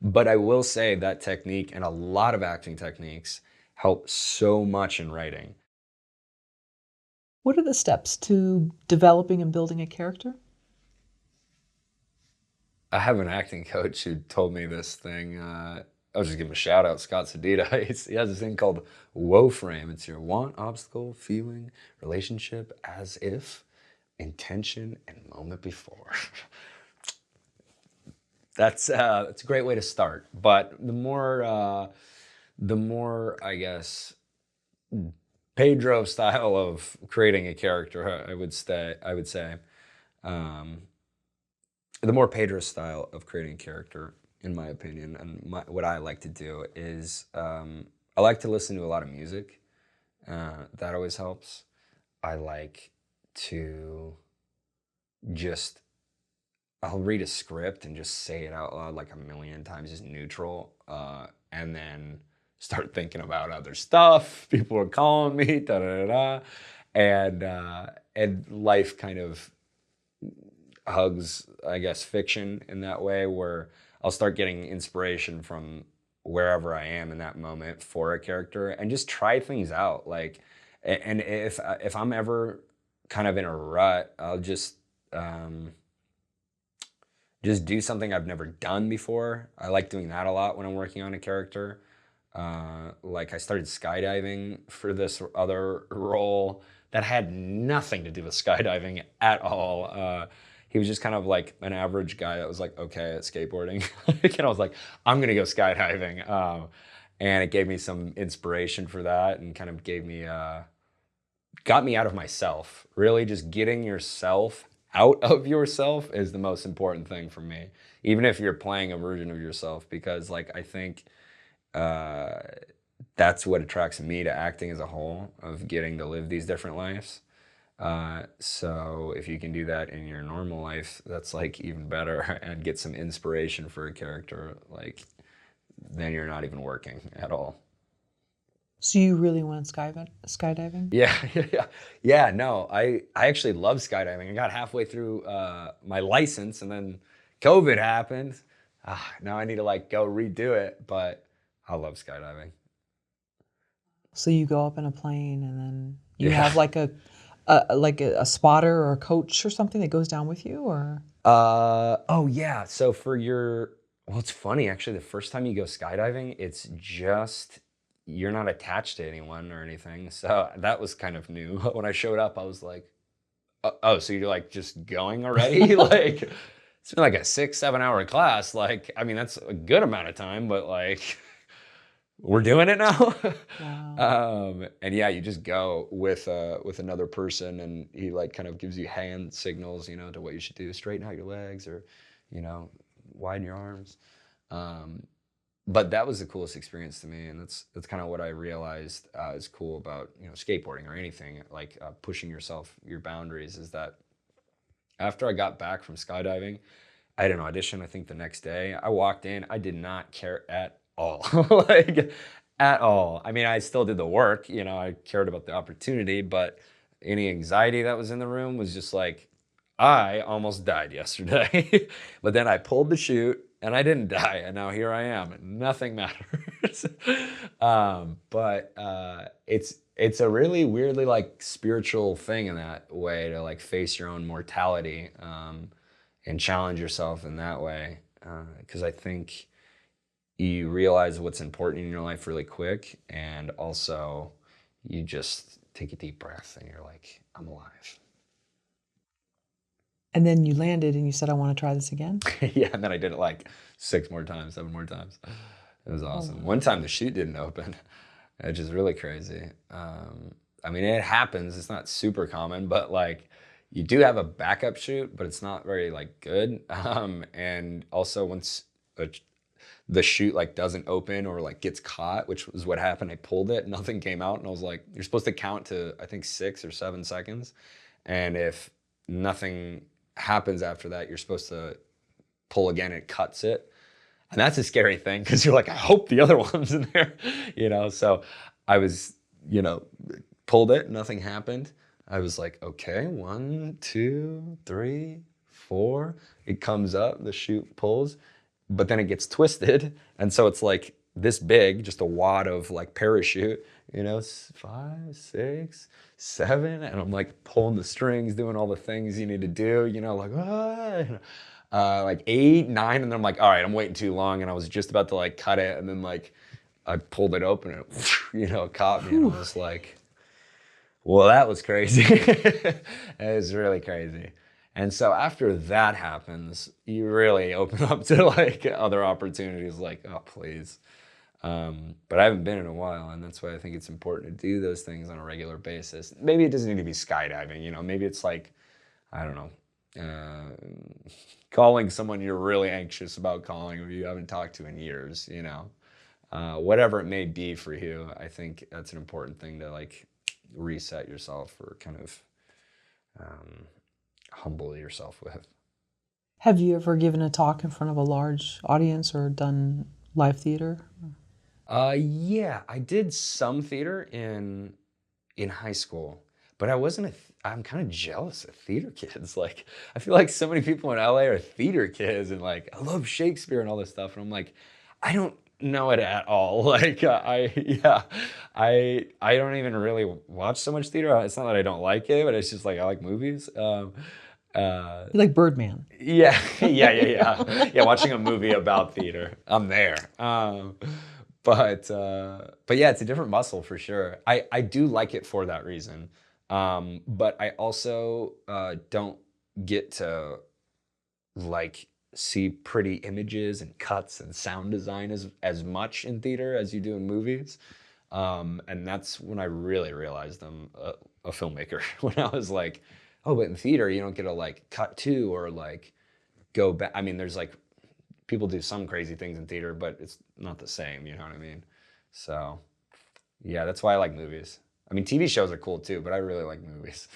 But I will say that technique and a lot of acting techniques help so much in writing. What are the steps to developing and building a character? I have an acting coach who told me this thing. I'll just give him a shout out, Scott Sedita. He has this thing called Woefram. It's your want, obstacle, feeling, relationship, as if, intention, and moment before. That's a great way to start. But the more I guess Pedro style of creating a character, I would say, um, the more Pedro style of creating a character, in my opinion, and what I like to do is I like to listen to a lot of music. That always helps. I like to just I'll read a script and just say it out loud like a million times, just neutral, and then start thinking about other stuff. People are calling me, da da da, da. And life kind of hugs, I guess, fiction in that way, where I'll start getting inspiration from wherever I am in that moment for a character, and just try things out. Like, and if I'm ever kind of in a rut, I'll just do something I've never done before. I like doing that a lot when I'm working on a character. Like I started skydiving for this other role that had nothing to do with skydiving at all. He was just kind of like an average guy that was like okay at skateboarding. And I was like, I'm gonna go skydiving. And it gave me some inspiration for that, and kind of got me out of myself. Really, just getting yourself out of yourself is the most important thing for me. Even if you're playing a version of yourself, because like I think uh, that's what attracts me to acting as a whole, of getting to live these different lives. So if you can do that in your normal life, that's like even better, and get some inspiration for a character, like then you're not even working at all. So you really went skydiving? Yeah, yeah, yeah. No, I actually love skydiving. I got halfway through my license, and then COVID happened. Now I need to like go redo it, but I love skydiving. So you go up in a plane and then you Yeah. have like a spotter or a coach or something that goes down with you, or Oh yeah. So for your, well, it's funny actually. The first time you go skydiving, it's just you're not attached to anyone or anything. So that was kind of new. When I showed up, I was like, oh, so you're like just going already? Like it's been like a 6, 7 hour class. Like, I mean, that's a good amount of time, but like we're doing it now. wow. And yeah, you just go with another person, and he like kind of gives you hand signals, to what you should do. Straighten out your legs, or you know, widen your arms. Um, but that was the coolest experience to me, and that's kind of what I realized is cool about skateboarding or anything like pushing your boundaries. Is that after I got back from skydiving, I had an audition, I think the next day. I walked in, I did not care at all. Like, at all. I mean, I still did the work, I cared about the opportunity, but any anxiety that was in the room was just like, I almost died yesterday. But then I pulled the chute and I didn't die. And now here I am, and nothing matters. But it's a really weirdly like spiritual thing in that way, to like face your own mortality. And challenge yourself in that way. Because I think you realize what's important in your life really quick, and also you just take a deep breath and you're like, I'm alive. And then you landed and you said, I want to try this again? Yeah, and then I did it like 6 more times, 7 more times. It was Oh, awesome. One wow. time the chute didn't open, which is really crazy. I mean, it happens. It's not super common, but like you do have a backup chute, but it's not very like good. And also once a, the chute like doesn't open or like gets caught, which was what happened, I pulled it, nothing came out, and I was like, you're supposed to count to I think 6 or 7 seconds, and if nothing happens after that, you're supposed to pull again. It cuts it, and that's a scary thing because you're like, I hope the other one's in there, So I was, you know, pulled it, nothing happened. I was like, okay, 1, 2, 3, 4. It comes up, the chute pulls, but then it gets twisted, and so it's like this big, just a wad of like parachute, 5, 6, 7, and I'm like pulling the strings, doing all the things you need to do, like 8, 9, and then I'm like, all right, I'm waiting too long, and I was just about to like cut it, and then like I pulled it open, and it caught me, and I was like, well, that was crazy. It was really crazy. And so after that happens, you really open up to like other opportunities like, oh, please. But I haven't been in a while, and that's why I think it's important to do those things on a regular basis. Maybe it doesn't need to be skydiving, maybe it's like, I don't know, calling someone you're really anxious about calling or you haven't talked to in years, whatever it may be for you. I think that's an important thing to like reset yourself or kind of humble yourself with. Have you ever given a talk in front of a large audience or done live theater? Yeah, I did some theater in high school, but I'm kind of jealous of theater kids. Like, I feel like so many people in LA are theater kids and like, I love Shakespeare and all this stuff. And I'm like, I don't know it at all. Like, I don't even really watch so much theater. It's not that I don't like it, but it's just like, I like movies. You like Birdman? Yeah, yeah. Watching a movie about theater, I'm there. But yeah, it's a different muscle for sure. I do like it for that reason. But I also don't get to like see pretty images and cuts and sound design as much in theater as you do in movies. And that's when I really realized I'm a filmmaker. When I was like, oh, but in theater you don't get to like cut to or like go back. I mean, there's like people do some crazy things in theater, but it's not the same, you know what I mean? So yeah, that's why I like movies. I mean, TV shows are cool too, but I really like movies.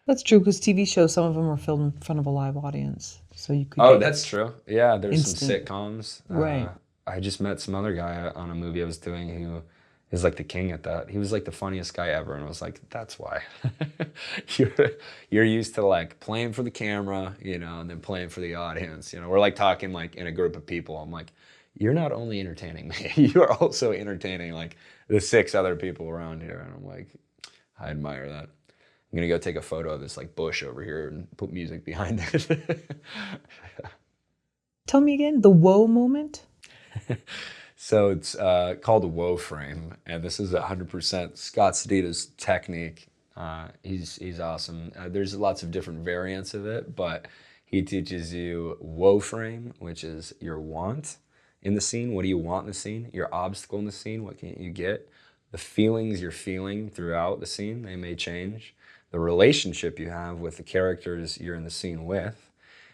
That's true, because TV shows, some of them are filmed in front of a live audience, so you could. Oh, that's true. Yeah, there's instant. some sitcoms. Right. I just met some other guy on a movie I was doing who is like the king at that. He was like the funniest guy ever, and I was like, that's why. You're used to like playing for the camera, and then playing for the audience. We're like talking like in a group of people. I'm like, you're not only entertaining me, you are also entertaining like the 6 other people around here. And I'm like, I admire that. I'm gonna go take a photo of this like bush over here and put music behind it. Tell me again, the whoa moment? So it's called a Woefram, and this is 100% Scott Sedita's technique. He's awesome. There's lots of different variants of it, but he teaches you Woefram, which is your want in the scene. What do you want in the scene? Your obstacle in the scene. What can you get? The feelings you're feeling throughout the scene, they may change. The relationship you have with the characters you're in the scene with.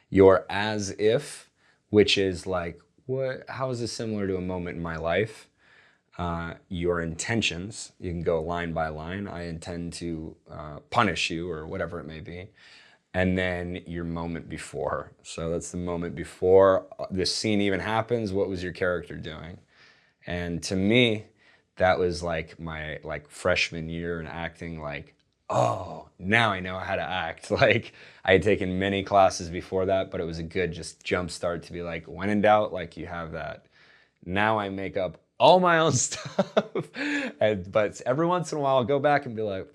Your as if, which is like, how is this similar to a moment in my life? Your intentions, you can go line by line. I intend to punish you or whatever it may be. And then your moment before. So that's the moment before this scene even happens. What was your character doing? And to me, that was like my freshman year in acting, like, oh, now I know how to act. Like, I had taken many classes before that, but it was a good just jump start to be like, when in doubt, like, you have that. Now I make up all my own stuff. But every once in a while, I'll go back and be like,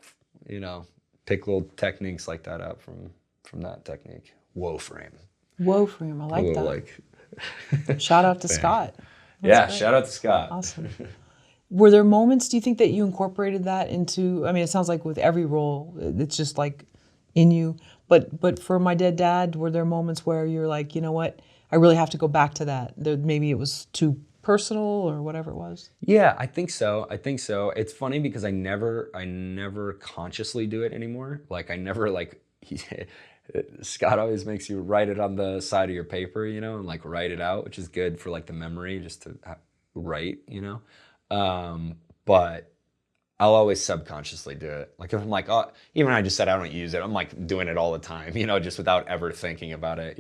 pick little techniques like that up from that technique. Woefram. Woefram, I like that. Like, shout out to Scott. Yeah, great. Shout out to Scott. Awesome. Were there moments, do you think, that you incorporated that into, I mean, it sounds like with every role, it's just like in you, but for My Dead Dad, were there moments where you're like, you know what, I really have to go back to that? Maybe it was too personal or whatever it was? Yeah, I think so. It's funny because I never consciously do it anymore. Like, I never Scott always makes you write it on the side of your paper, and like write it out, which is good for like the memory, just to write, but I'll always subconsciously do it. Like if I'm like, oh, even I just said I don't use it, I'm like doing it all the time, just without ever thinking about it,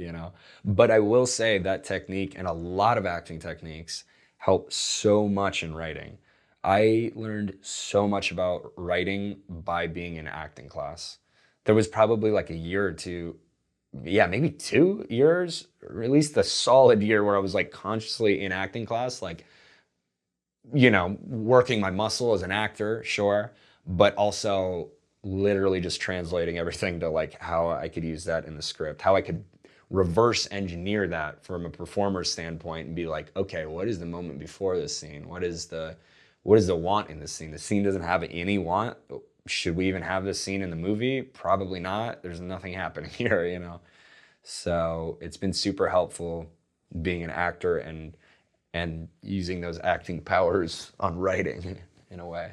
But I will say that technique and a lot of acting techniques help so much in writing. I learned so much about writing by being in acting class. There was probably like a year or two yeah, maybe 2 years, or at least a solid year where I was like consciously in acting class, like, working my muscle as an actor, sure, but also literally just translating everything to like how I could use that in the script, how I could reverse engineer that from a performer's standpoint and be like, okay, what is the moment before this scene? What is the want in this scene? The scene doesn't have any want. Should we even have this scene in the movie? Probably not. There's nothing happening here. So it's been super helpful being an actor and using those acting powers on writing in a way.